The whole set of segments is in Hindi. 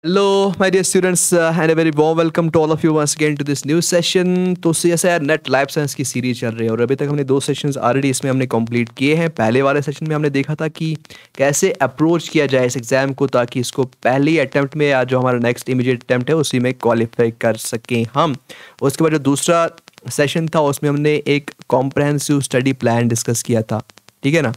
Hello, my dear students, and a very warm welcome to all of you once again to this new session. तो CSIR नेट लाइफ साइंस की सीरीज चल रही है और अभी तक हमने दो सेशंस ऑलरेडी इसमें हमने कंप्लीट किए हैं। पहले वाले सेशन में हमने देखा था कि कैसे अप्रोच किया जाए इस एग्ज़ाम को ताकि इसको पहली अटैम्प्ट में या जो हमारा नेक्स्ट इमीडिएट अटैम्प्ट है उसी में क्वालिफाई कर सकें हम। उसके बाद जो दूसरा सेशन था उसमें हमने एक कॉम्प्रहेंसिव स्टडी प्लान डिस्कस किया था, ठीक है ना,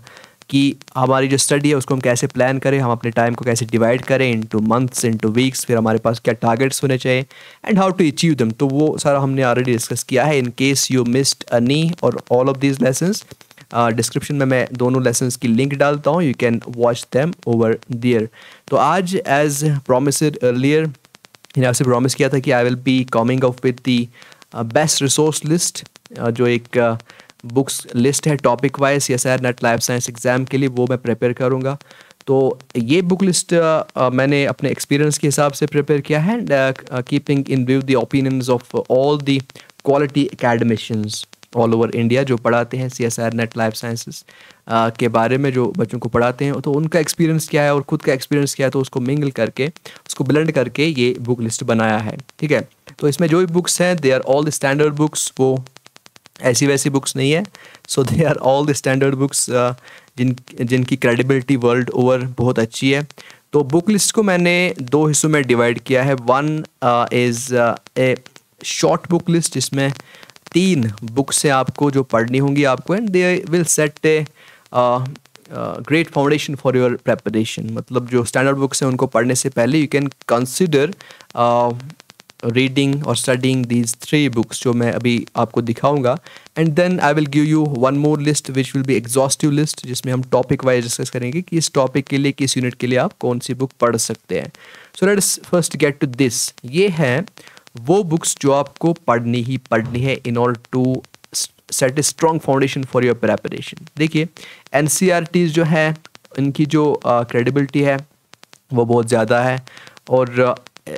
कि हमारी जो स्टडी है उसको हम कैसे प्लान करें, हम अपने टाइम को कैसे डिवाइड करें इनटू मंथ्स, इनटू वीक्स, फिर हमारे पास क्या टारगेट्स होने चाहिए and how to achieve them. तो वो सारा हमने ऑलरेडी डिस्कस किया है। In case you missed any और all of these lessons, description में मैं दोनों लेसन्स की लिंक डालता हूँ, you can watch them over there. तो आज एज प्रॉमिस्ड अर्लियर मैंने आपसे प्रॉमिस किया था कि I will be coming up with the best resource list, जो एक बुक्स लिस्ट है topic wise CSIR net life science exam के लिए, वो मैं प्रिपेयर करूँगा। तो ये बुक लिस्ट मैंने अपने एक्सपीरियंस के हिसाब से प्रिपेयर किया है, keeping in view the opinions of all the quality academicians all over India जो पढ़ाते हैं CSIR नेट लाइफ साइंसेस के बारे में, जो बच्चों को पढ़ाते हैं, तो उनका एक्सपीरियंस क्या है और ख़ुद का एक्सपीरियंस क्या है, तो उसको मिंगल करके उसको ब्लेंड करके ये बुक लिस्ट बनाया है, ठीक है। तो इसमें जो भी बुक्स हैं they are all the standard books, वो ऐसी वैसी बुक्स नहीं है। So they are all the standard books जिनकी क्रेडिबिलिटी वर्ल्ड ओवर बहुत अच्छी है। तो बुक लिस्ट को मैंने दो हिस्सों में डिवाइड किया है। One is a short book list जिसमें 3 बुक्स हैं आपको जो पढ़नी होंगी आपको, and they will set a great foundation for your preparation. मतलब जो स्टैंडर्ड बुक्स हैं उनको पढ़ने से पहले यू कैन कंसिडर रीडिंग और स्टडिंग दीज 3 बुक्स जो मैं अभी आपको दिखाऊंगा, and then I will give you one more list which will be exhaustive list, जिसमें हम टॉपिक वाइज डिस्कस करेंगे कि इस टॉपिक के लिए, किस यूनिट के लिए आप कौन सी बुक पढ़ सकते हैं। So let's first get to this. ये हैं वो बुक्स जो आपको पढ़नी ही पढ़नी है in order to set a strong foundation for your preparation. देखिए NCERTs जो है इनकी जो क्रेडिबिलिटी है वो बहुत ज़्यादा है और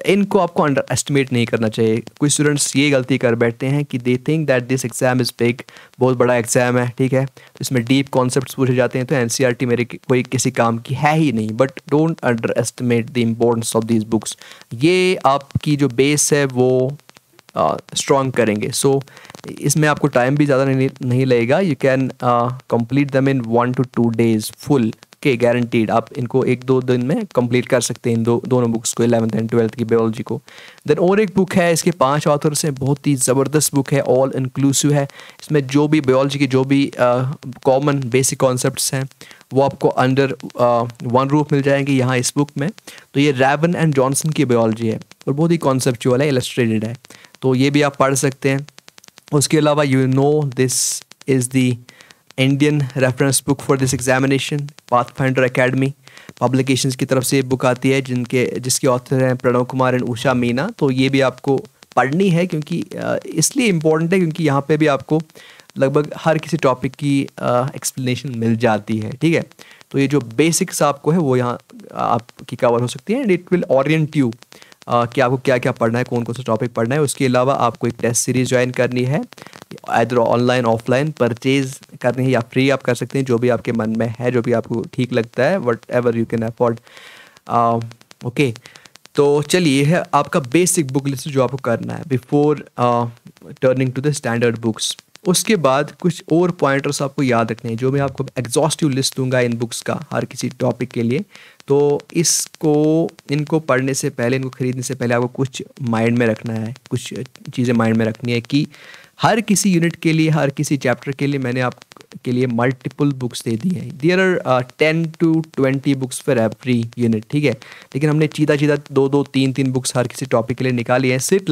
इनको आपको अंडर एस्टिमेट नहीं करना चाहिए। कुछ स्टूडेंट्स ये गलती कर बैठते हैं कि they think that this exam is big, बहुत बड़ा एग्ज़ाम है, ठीक है, तो इसमें डीप कॉन्सेप्ट्स पूछे जाते हैं, तो NCERT मेरे कोई किसी काम की है ही नहीं। But don't under estimate the importance of these books. ये आपकी जो बेस है वो स्ट्रॉन्ग करेंगे। सो इसमें आपको टाइम भी ज़्यादा नहीं लगेगा। यू कैन कंप्लीट दम इन 1 to 2 days फुल के गारंटीड। आप इनको 1-2 दिन में कंप्लीट कर सकते हैं इन दोनों बुक्स को, 11th एंड 12th की बायोलॉजी को। देन और एक बुक है, इसके 5 ऑथर्स हैं, बहुत ही ज़बरदस्त बुक है, ऑल इंक्लूसिव है। इसमें जो भी बायोलॉजी की जो भी कॉमन बेसिक कॉन्सेप्ट्स हैं वो आपको अंडर वन रूफ मिल जाएंगे यहाँ इस बुक में। तो ये रैवन एंड जॉनसन की बायोलॉजी है और बहुत ही कॉन्सेप्चुअल है, इलस्ट्रेटेड है, तो ये भी आप पढ़ सकते हैं। उसके अलावा you know this is the Indian reference book for this examination, pathfinder academy publications की तरफ से ये बुक आती है जिसके ऑथर हैं प्रणव कुमार एंड उषा मीना। तो ये भी आपको पढ़नी है क्योंकि इसलिए इम्पोर्टेंट है क्योंकि यहाँ पे भी आपको लगभग हर किसी टॉपिक की एक्सप्लेनेशन मिल जाती है, ठीक है। तो ये जो बेसिक्स आपको है वो यहाँ आपकी कवर हो सकती है, and it will Orient you कि आपको क्या क्या पढ़ना है, कौन कौन सा टॉपिक पढ़ना है। उसके अलावा आपको एक टेस्ट सीरीज ज्वाइन करनी है, आइदर ऑनलाइन ऑफलाइन परचेज करनी है या फ्री आप कर सकते हैं, जो भी आपके मन में है, जो भी आपको ठीक लगता है, what ever you can afford. Okay, तो चलिए है आपका बेसिक बुक लिस्ट जो आपको करना है before turning to the standard books. उसके बाद कुछ और पॉइंटर्स आपको याद रखने हैं, जो मैं आपको एग्जॉस्टिव लिस्ट दूंगा इन बुक्स का हर किसी टॉपिक के लिए। तो इनको पढ़ने से पहले, इनको खरीदने से पहले आपको कुछ माइंड में रखना है, कुछ चीज़ें माइंड में रखनी है कि हर किसी यूनिट के लिए, हर किसी चैप्टर के लिए मैंने आपके लिए मल्टीपल बुक्स दे दी हैं। There are 10 to 20 books for every unit, ठीक है, लेकिन हमने चीदा 2-2, 3-3 बुक्स हर किसी टॉपिक के लिए निकाली है। सिर्फ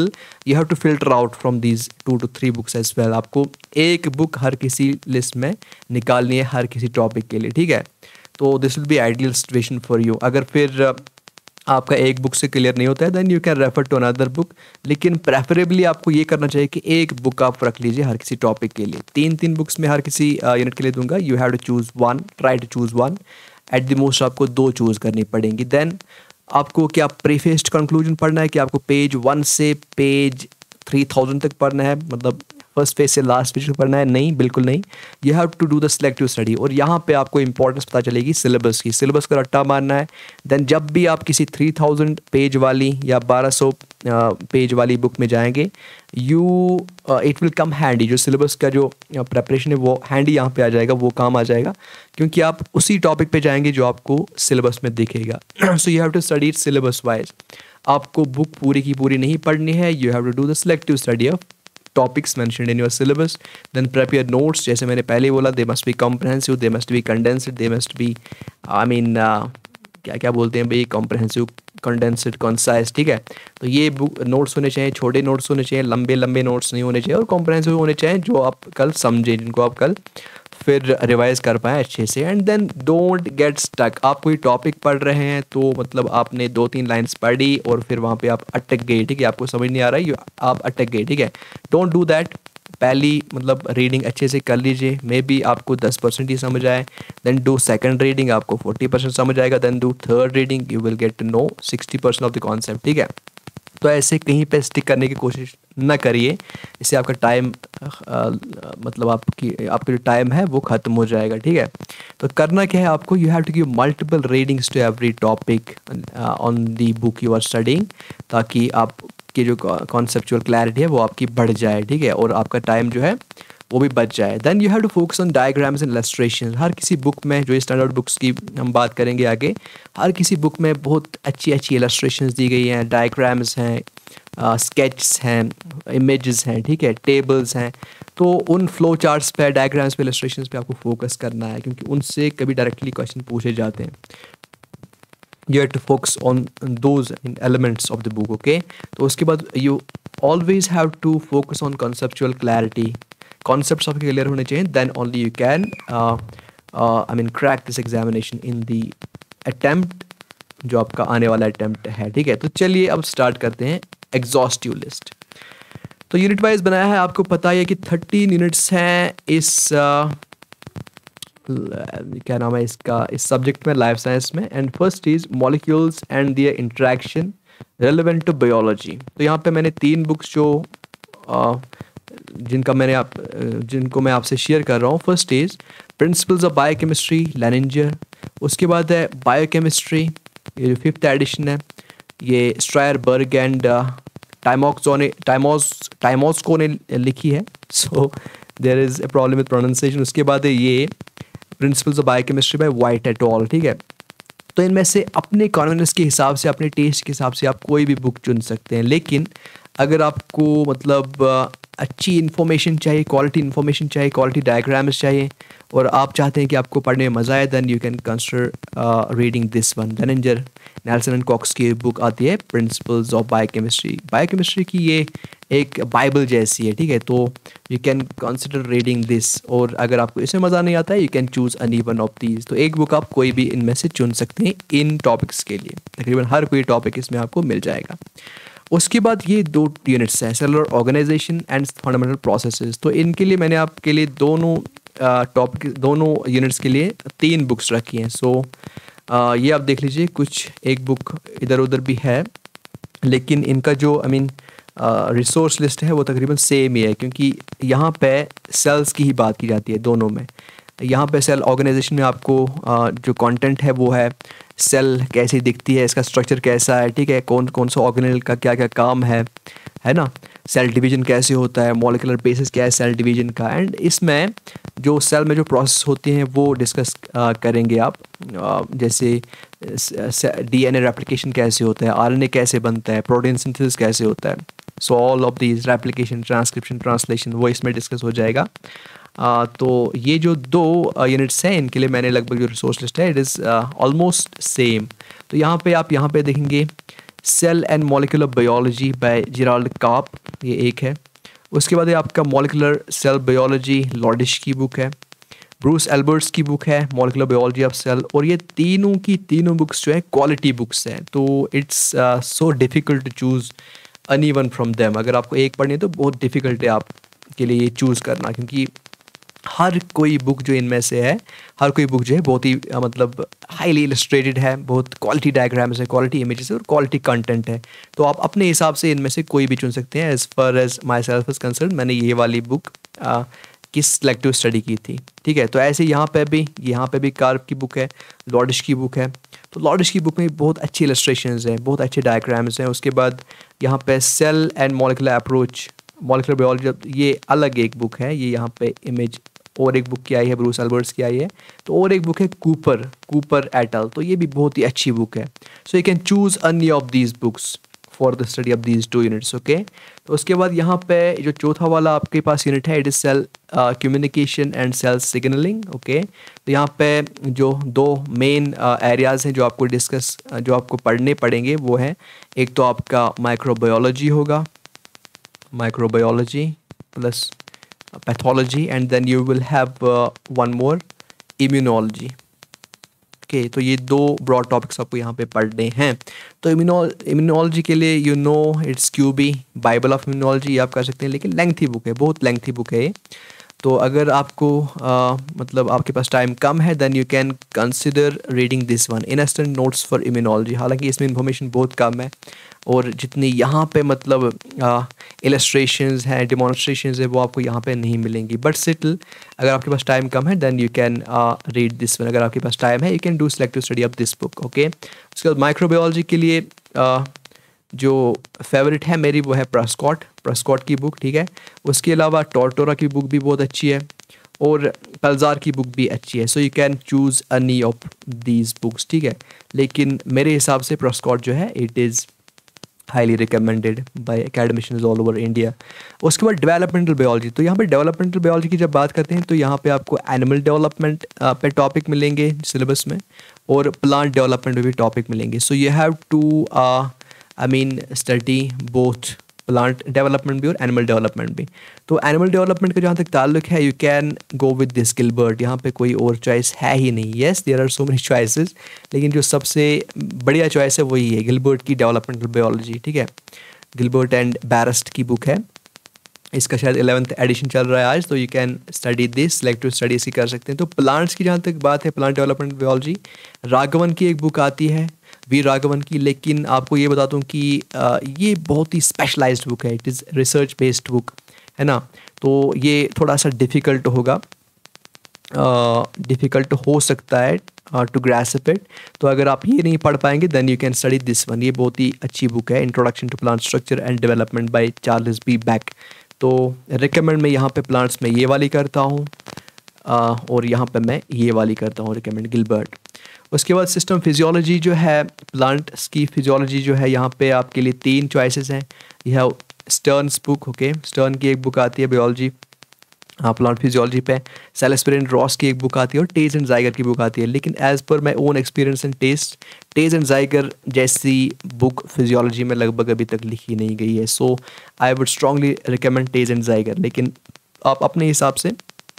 you have to filter out from these 2 to 3 books as well. आपको एक बुक हर किसी लिस्ट में निकालनी है हर किसी टॉपिक के लिए, ठीक है। तो this will be ideal situation for you. अगर फिर आपका एक बुक से क्लियर नहीं होता है then you can refer to another book, लेकिन प्रेफरेबली आपको ये करना चाहिए कि एक बुक आप रख लीजिए हर किसी टॉपिक के लिए। 3-3 बुक्स में हर किसी यूनिट के लिए दूंगा। You have to choose one, try to choose one, at the most आपको 2 चूज़ करनी पड़ेंगी। देन आपको क्या प्रीफेस्ट कंक्लूजन पढ़ना है कि आपको पेज 1 से पेज 3000 तक पढ़ना है, मतलब फर्स्ट फेज से लास्ट फेज पढ़ना है, नहीं, बिल्कुल नहीं। You have to do the selective study, और यहाँ पे आपको इंपॉर्टेंस पता चलेगी सिलेबस की। सिलेबस का रट्टा मारना है। देन जब भी आप किसी 3000 पेज वाली या 1200 पेज वाली बुक में जाएंगे, इट विल कम हैंडी। जो सिलेबस का जो प्रेपरेशन है वो हैंडी यहाँ पे आ जाएगा, वो काम आ जाएगा, क्योंकि आप उसी टॉपिक पे जाएंगे जो आपको सिलेबस में दिखेगा। So you have to study syllabus wise. आपको बुक पूरी की पूरी नहीं पढ़नी है, you have to do the selective study of topics mentioned in your syllabus. Then prepare notes, जैसे मैंने पहले बोला, they must be comprehensive, they must be condensed, they must be क्या क्या बोलते हैं भाई, कॉम्प्रहेंसिव, कंडेंस्ड, कंसाइज, ठीक है। तो ये बुक नोट्स होने चाहिए, छोटे नोट्स होने चाहिए, लंबे लंबे नोट्स नहीं होने चाहिए, और कॉम्प्रहेंसिव होने चाहिए, जो आप कल समझें, जिनको आप कल फिर रिवाइज कर पाएँ अच्छे से। And then don't get stuck. आप कोई टॉपिक पढ़ रहे हैं तो मतलब आपने 2-3 लाइन्स पढ़ी और फिर वहाँ पे आप अटक गए, ठीक है, आपको समझ नहीं आ रहा है, आप अटक गए, ठीक है। Don't do that. पहली मतलब रीडिंग अच्छे से कर लीजिए, मे बी आपको 10% ही समझ आए। देन डू सेकंड रीडिंग, आपको 40% समझ आएगा। Then do third reading, you will get to know 60% of the concept, ठीक है। तो ऐसे कहीं पे स्टिक करने की कोशिश न करिए, इससे आपका टाइम मतलब आपका जो टाइम है वो ख़त्म हो जाएगा, ठीक है। तो करना क्या है आपको, you have to give multiple readings to every topic on the book you are studying, ताकि आपकी जो कॉन्सेप्चुअल क्लैरिटी है वो आपकी बढ़ जाए, ठीक है, और आपका टाइम जो है वो भी बच जाए। Then you have to focus on diagrams and illustration. हर किसी बुक में, जो स्टैंडर्ड बुक्स की हम बात करेंगे आगे, हर किसी बुक में बहुत अच्छी अच्छी इलस्ट्रेशंस दी गई हैं, डायग्राम्स हैं, स्केच्स हैं, इमेजेस हैं, ठीक है, टेबल्स हैं। तो उन फ्लो चार्ट्स पे, डायग्राम्स पे, इलस्ट्रेशंस पे आपको फोकस करना है, क्योंकि उनसे कभी डायरेक्टली क्वेश्चन पूछे जाते हैं। You have to focus on those elements of the book, okay? तो उसके बाद you always have to focus on conceptual clarity. Concepts आपके clear होने चाहिए, then only you can crack this examination in the attempt, जो आपका आने वाला attempt है, ठीक है। तो चलिए अब start करते हैं exhaustive list। तो यूनिट वाइज बनाया है, आपको पता है कि 13 यूनिट्स हैं इस क्या नाम है इसका, इस सब्जेक्ट में, लाइफ साइंस में। And first is molecules and their interaction relevant to biology. तो यहाँ पे मैंने 3 बुक्स जो जिनको मैं आपसे शेयर कर रहा हूँ। First is principles of biochemistry, Lehninger. उसके बाद है बायोकेमिस्ट्री, ये जो 5th एडिशन है, ये स्ट्रायरबर्ग एंड टाइमोस्को ने लिखी है, so there is a problem with pronunciation. उसके बाद है ये principles of biochemistry by White et al, ठीक है। तो इनमें से अपने कॉन्वेनियंस के हिसाब से, अपने टेस्ट के हिसाब से आप कोई भी बुक चुन सकते हैं, लेकिन अगर आपको मतलब अच्छी इन्फॉर्मेशन चाहिए, क्वालिटी इन्फॉर्मेशन चाहिए, क्वालिटी डायग्राम्स चाहिए, और आप चाहते हैं कि आपको पढ़ने में मज़ा आए, then you can consider reading this one. Lehninger, Nelson and Cox की बुक आती है प्रिंसिपल्स ऑफ बायोकेमिस्ट्री। बायोकेमिस्ट्री की ये एक बाइबल जैसी है, ठीक है। तो you can consider reading this, और अगर आपको इसमें मज़ा नहीं आता है, you can choose any one of these. तो एक बुक आप कोई भी इनमें से चुन सकते हैं इन टॉपिक्स के लिए, तकरीबन हर कोई टॉपिक इसमें आपको मिल जाएगा। उसके बाद ये 2 यूनिट्स हैं, cellular organization and fundamental processes. तो इनके लिए मैंने आपके लिए दोनों यूनिट्स के लिए 3 बुक्स रखी हैं। सो ये आप देख लीजिए, कुछ एक बुक इधर उधर भी है, लेकिन इनका जो रिसोर्स लिस्ट है वो तकरीबन सेम ही है, क्योंकि यहाँ पे सेल्स की ही बात की जाती है दोनों में। यहाँ पे सेल ऑर्गेनाइजेशन में आपको जो कंटेंट है वो है सेल कैसी दिखती है, इसका स्ट्रक्चर कैसा है, ठीक है, कौन कौन सा ऑर्गेनेल का क्या क्या काम है ना, सेल डिवीजन कैसे होता है, मॉलिक्यूलर बेसिस क्या है सेल डिवीजन का। एंड इसमें जो सेल में जो प्रोसेस होती हैं वो डिस्कस करेंगे आप, जैसे डीएनए रेप्लिकेशन कैसे होता है, आरएनए कैसे बनता है, प्रोटीन सिंथेसिस कैसे होता है। So all of these replication, transcription, translation, वो इसमें डिस्कस हो जाएगा। तो ये जो 2 यूनिट्स हैं, इनके लिए मैंने लगभग जो रिसोर्स लिस्ट है, इट इज़ ऑलमोस्ट सेम। तो यहाँ पे देखेंगे cell and molecular biology by Gerald Karp, ये एक है। उसके बाद ये आपका मॉलिक्यूलर सेल बायोलॉजी, लॉडिश की बुक है। ब्रूस एल्बर्ट्स की बुक है मॉलिक्यूलर बायोलॉजी ऑफ सेल। और ये तीनों बुक्स जो है क्वालिटी बुक्स हैं, तो it's so difficult to choose any one from them. अगर आपको एक पढ़नी है तो बहुत डिफ़िकल्ट है आपके लिए ये चूज़ करना, क्योंकि हर कोई बुक जो इनमें से है, हर कोई बुक जो है बहुत ही मतलब हाईली इलस्ट्रेटेड है, बहुत क्वालिटी डायग्राम्स है, क्वालिटी इमेजेस है और क्वालिटी कंटेंट है। तो आप अपने हिसाब से इनमें से कोई भी चुन सकते हैं। As far as my self is concern, मैंने ये वाली बुक की सिलेक्टिव स्टडी की थी, ठीक है। तो ऐसे यहाँ पे भी कार्व की बुक है, लॉडिश की बुक है। तो लॉडिश की बुक में बहुत अच्छी इलस्ट्रेशंस हैं, बहुत अच्छे डायग्राम्स हैं। उसके बाद यहाँ पे cell and molecular approach, molecular biology, ये अलग एक बुक है। ये यहाँ पे इमेज और एक बुक की आई है, ब्रूस अल्बर्ट्स की आई है। तो और एक बुक है कूपर एटल, तो ये भी बहुत ही अच्छी बुक है। So you can choose any of these books for the study of these 2 units, okay. तो उसके बाद यहाँ पे जो चौथा वाला आपके पास यूनिट है, it is cell communication and cell signaling, okay. तो यहाँ पे जो 2 मेन एरियाज़ हैं जो आपको जो आपको पढ़ने पड़ेंगे वो हैं, एक तो आपका माइक्रोबायोलॉजी होगा, microbiology plus pathology, and then you will have one more, immunology, okay. तो ये 2 ब्रॉड टॉपिक्स आपको यहाँ पे पढ़ने हैं। तो इम्यूनोलॉजी के लिए it's Kuby, bible of immunology, ये आप कर सकते हैं, लेकिन लेंथी बुक है, बहुत लेंथी बुक है ये। तो अगर आपको मतलब आपके पास टाइम कम है, then you can consider reading this one, instant notes for immunology. हालांकि इसमें इन्फॉर्मेशन बहुत कम है और जितनी यहाँ पे मतलब इलस्ट्रेशंस हैं, डेमोन्स्ट्रेशंस है, वो आपको यहाँ पे नहीं मिलेंगी। बट स्टिल अगर आपके पास टाइम कम है, then you can read this one. अगर आपके पास टाइम है, you can do selective study of this book, okay. उसके बाद माइक्रोबायोलॉजी के लिए जो फेवरेट है मेरी वो है प्रेस्कॉट की बुक, ठीक है। उसके अलावा टोरटोरा की बुक भी बहुत अच्छी है और पल्जार की बुक भी अच्छी है। So you can choose any of these books, ठीक है। लेकिन मेरे हिसाब से प्रेस्कॉट जो है, it is highly recommended by academicians all over India. उसके बाद डेवलपमेंटल बायोलॉजी, तो यहाँ पे डेवलपमेंटल बायोलॉजी की जब बात करते हैं तो यहाँ पे आपको एनिमल डेवलपमेंट पे टॉपिक मिलेंगे सिलेबस में, और प्लांट डेवलपमेंट में भी टॉपिक मिलेंगे। So you have to study both plant development भी और एनिमल डेवलपमेंट भी। तो एनिमल डेवलपमेंट का जहाँ तक ताल्लुक है, you can go with this Gilbert, यहाँ पे कोई और चॉइस है ही नहीं। Yes, there are so many choices, लेकिन जो सबसे बढ़िया चॉइस है वही है गिलबर्ट की डेवलपमेंटल बायोलॉजी, ठीक है। गिलबर्ट एंड बैरस्ट की बुक है, इसका शायद 11th एडिशन चल रहा है आज। तो you can study this, selective study इसकी कर सकते हैं। तो प्लांट्स की जहाँ तक बात है, प्लांट डेवलपमेंट बायोलॉजी, राघवन की एक बुक आती है, वी राघवन की, लेकिन आपको ये बताता हूँ कि ये बहुत ही स्पेशलाइज्ड बुक है, it is research based book है ना। तो ये थोड़ा सा डिफ़िकल्ट होगा, डिफ़िकल्ट हो सकता है टू ग्रैस्प इट। तो अगर आप ये नहीं पढ़ पाएंगे, then you can study this one. ये बहुत ही अच्छी बुक है, introduction to plant structure and development by Charles B Beck. तो रिकमेंड मैं यहाँ पे प्लांट्स में ये वाली करता हूँ, और यहाँ पे मैं ये वाली करता हूँ रिकमेंड, गिलबर्ट। उसके बाद सिस्टम फिजियोलॉजी जो है, प्लांट्स की फिजियोलॉजी जो है, यहाँ पे आपके लिए 3 चॉइसेस हैं। यह है स्टर्न्स बुक, ओके, स्टर्न की एक बुक आती है बायोलॉजी, प्लांट फिजियोलॉजी पे, सेलेस्पेरिन रॉस की एक बुक आती है और टेज एंड जाइगर की बुक आती है। लेकिन as per my own experience and taste, Taiz and Zeiger जैसी बुक फिजियोलॉजी में लगभग अभी तक लिखी नहीं गई है। So I would strongly recommend Taiz and Zeiger, लेकिन आप अपने हिसाब से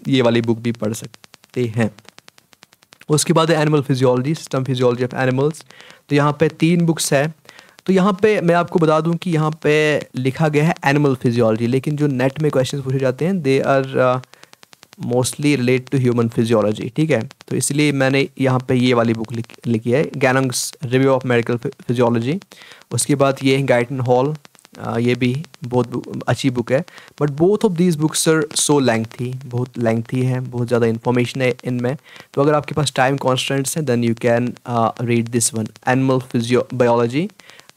ये वाली बुक भी पढ़ सकते हैं। उसके बाद है animal physiology, system physiology of animals. तो यहाँ पे 3 बुक्स है। तो यहाँ पे मैं आपको बता दूँ कि यहाँ पे लिखा गया है एनिमल फिजियोलॉजी, लेकिन जो नेट में क्वेश्चंस पूछे जाते हैं, they are mostly relate to human physiology, ठीक है। तो इसलिए मैंने यहाँ पे ये वाली बुक लिखी है, गैनंग्स रिव्यू ऑफ मेडिकल फिजियोलॉजी। उसके बाद ये गाइटन हॉल, ये भी बहुत अच्छी बुक है। But both of these books are so lengthy, बहुत लेंथी है, बहुत ज़्यादा इन्फॉर्मेशन है इनमें। तो अगर आपके पास टाइम कॉन्स्टेंट्स हैं, then you can read this one, animal biology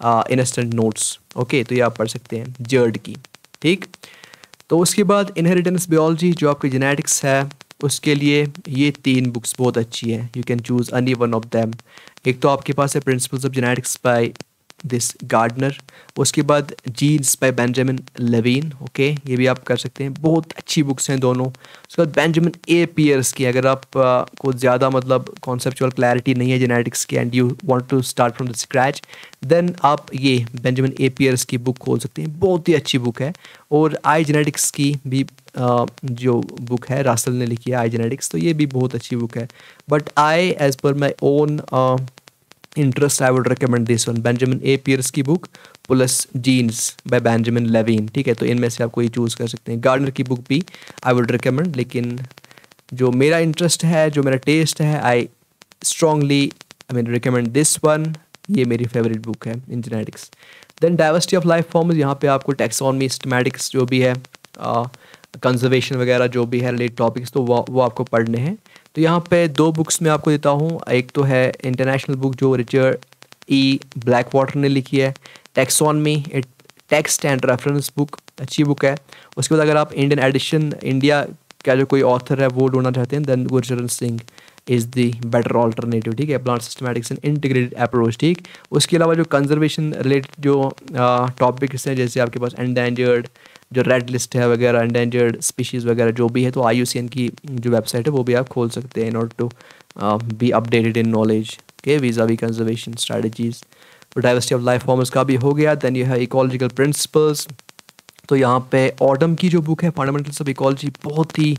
instant notes, okay. तो ये आप पढ़ सकते हैं जर्ड की, ठीक। तो उसके बाद इनहेरिटेंस बायोलॉजी जो आपकी जेनेटिक्स है, उसके लिए ये 3 बुक्स बहुत अच्छी है, you can choose any one of them. एक तो आपके पास है principles of genetics by this Gardner, उसके बाद genes by Benjamin Lewin, okay, ये भी आप कर सकते हैं, बहुत अच्छी बुक्स हैं दोनों। उसके बाद बेंजामिन ए पियर्स की, अगर आप को ज़्यादा मतलब कॉन्सेप्चुअल क्लैरिटी नहीं है जेनेटिक्स की and you want to start from the scratch, देन आप ये बेंजामिन ए पियर्स की बुक खोल सकते हैं, बहुत ही अच्छी बुक है। और आई जेनेटिक्स की भी जो बुक है रासल ने लिखी है, आई जेनेटिक्स, तो ये भी बहुत अच्छी बुक है। But I as per my own interest I would recommend this one, Benjamin A Pierce की book plus genes by Benjamin Lewin, ठीक है। तो इनमें से आप कोई चूज़ कर सकते हैं। गार्डनर की बुक भी आई वुड रिकमेंड, लेकिन जो मेरा इंटरेस्ट है, जो मेरा टेस्ट है, I strongly recommend this one. ये मेरी फेवरेट बुक है in genetics. Then diversity of life forms, यहाँ पे आपको टैक्सोनॉमी, सिस्टमैटिक्स जो भी है, कंजर्वेशन वगैरह जो भी है रिलेटेड टॉपिक्स, तो वो आपको पढ़ने हैं। तो यहाँ पे 2 बुक्स मैं आपको देता हूँ। एक तो है इंटरनेशनल बुक जो रिचर्ड ई ब्लैक वाटर ने लिखी है, taxonomy, text and reference book, अच्छी बुक है। उसके बाद अगर आप इंडियन एडिशन, इंडिया का जो कोई ऑथर है वो ढूंढना चाहते हैं, then Gurcharan Singh is the better alternative, ठीक है, plant systematics and integrated approach, ठीक। उसके अलावा जो कंजर्वेशन रिलेटेड जो टॉपिक्स हैं, जैसे आपके पास एंडेंजर्ड जो रेड लिस्ट है वगैरह, एंडेंजर्ड स्पीशीज़ वगैरह जो भी है, तो IUCN की जो वेबसाइट है वो भी आप खोल सकते हैं in order to be updated in knowledge के वीज़ा वी कंजर्वेशन स्ट्रैटेजीज़। तो डाइवर्सिटी ऑफ लाइफ फॉर्म्स का भी हो गया। देन ये है इकोलॉजिकल प्रिंसिपल्स। तो यहाँ पे ऑडम की जो बुक है फंडामेंटल्स ऑफ इकोलॉजी, बहुत ही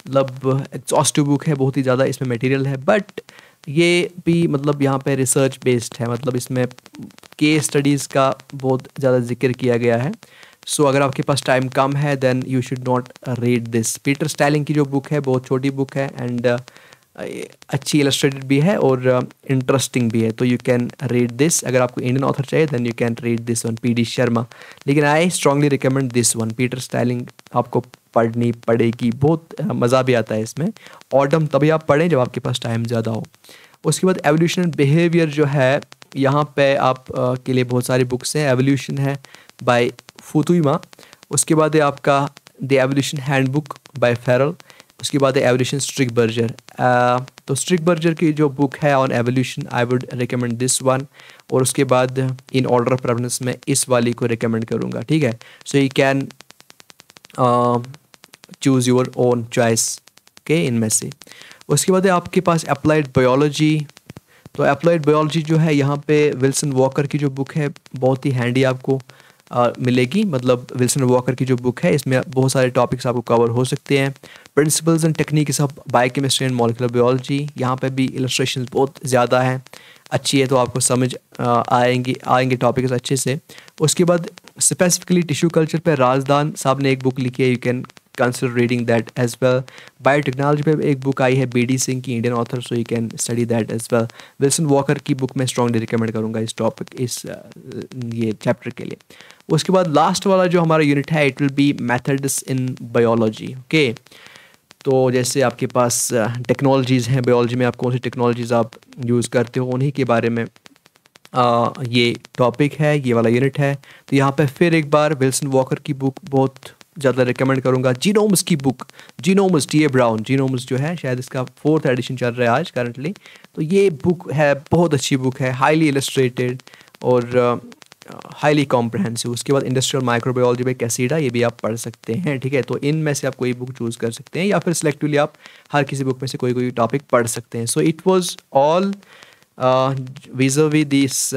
मतलब एग्जॉस्टिव बुक है, बहुत ही ज़्यादा इसमें मटेरियल है, बट ये भी मतलब यहाँ पे रिसर्च बेस्ड है, मतलब इसमें केस स्टडीज़ का बहुत ज़्यादा जिक्र किया गया है। सो अगर आपके पास टाइम कम है then you should not read this. Peter Stiling की जो बुक है बहुत छोटी बुक है एंड अच्छी इलस्ट्रेटेड भी है और इंटरेस्टिंग भी है, तो यू कैन रीड दिस। अगर आपको इंडियन ऑथर चाहिए then you can read this one, PD Sharma. लेकिन I strongly recommend this one, Peter Stiling आपको पढ़नी पड़ेगी, बहुत मज़ा भी आता है इसमें। ऑडम तभी आप पढ़ें जब आपके पास टाइम ज़्यादा हो। उसके बाद एवोल्यूशन एंड बिहेवियर जो है, यहाँ पे आप के लिए बहुत सारी बुक्स हैं। एवोल्यूशन है बाय फुकुयामा, उसके बाद है आपका the evolution handbook by Ferrell, उसके बाद है एवोल्यूशन स्ट्रिकबर्जर। तो स्ट्रिकबर्जर की जो बुक है on evolution, I would recommend this one. और उसके बाद इन ऑर्डर ऑफ प्रेफरेंस में इस वाली को रिकमेंड करूँगा, ठीक है। So you can choose your own choice के इनमें से। उसके बाद है आपके पास अप्लाइड बायोलॉजी। तो अप्लाइड बायोलॉजी जो है, यहाँ पे विल्सन वॉकर की जो बुक है बहुत ही हैंडी आपको मिलेगी। मतलब विल्सन वॉकर की जो बुक है इसमें बहुत सारे टॉपिक्स आपको कवर हो सकते हैं। Principles and techniques of biochemistry and molecular biology, यहाँ पे भी इलस्ट्रेशन बहुत ज़्यादा है, अच्छी है, तो आपको समझ आएंगे टॉपिक्स अच्छे से। उसके बाद स्पेसिफिकली टिश्यू कल्चर पे राजदान साहब ने एक बुक लिखी है, you can consider reading that as well. Biotechnology पे एक बुक आई है BD सिंह की, Indian author, so you can study that as well. Wilson Walker की बुक मैं स्ट्रांगली रिकमेंड करूँगा इस टॉपिक, इस ये चैप्टर के लिए। उसके बाद लास्ट वाला जो हमारा यूनिट है, it will be methods in biology, okay. तो जैसे आपके पास टेक्नोलॉजीज़ हैं बायोलॉजी में, आप कौन सी टेक्नोलॉजीज़ आप यूज़ करते हो, उन्हीं के बारे में ये टॉपिक है, ये वाला यूनिट है। तो यहाँ पे फिर एक बार विल्सन वॉकर की बुक बहुत ज़्यादा रिकमेंड करूँगा। जीनोम्स की book, genomes TA brown, genomes जो है शायद इसका 4th एडिशन चल रहा है आज करंटली। तो ये बुक है, बहुत अच्छी बुक है, हाईली इलस्ट्रेटेड और हाईली कॉम्प्रहेंसिव। उसके बाद इंडस्ट्रियल माइक्रोबायोलॉजी बाय कैसिडा, ये भी आप पढ़ सकते हैं, ठीक है। तो इनमें से आप कोई बुक चूज़ कर सकते हैं या फिर सिलेक्टिवली आप हर किसी बुक में से कोई कोई टॉपिक पढ़ सकते हैं। So it was all vis-a-vis this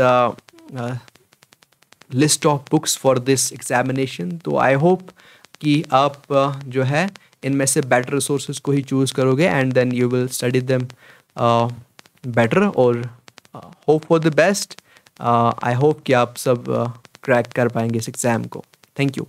list of books for this examination. तो आई होप कि आप जो है इनमें से बेटर रिसोर्सेज को ही चूज़ करोगे and then you will study them better और hope for the best. I hope कि आप सब क्रैक कर पाएंगे इस एग्ज़ाम को। Thank you.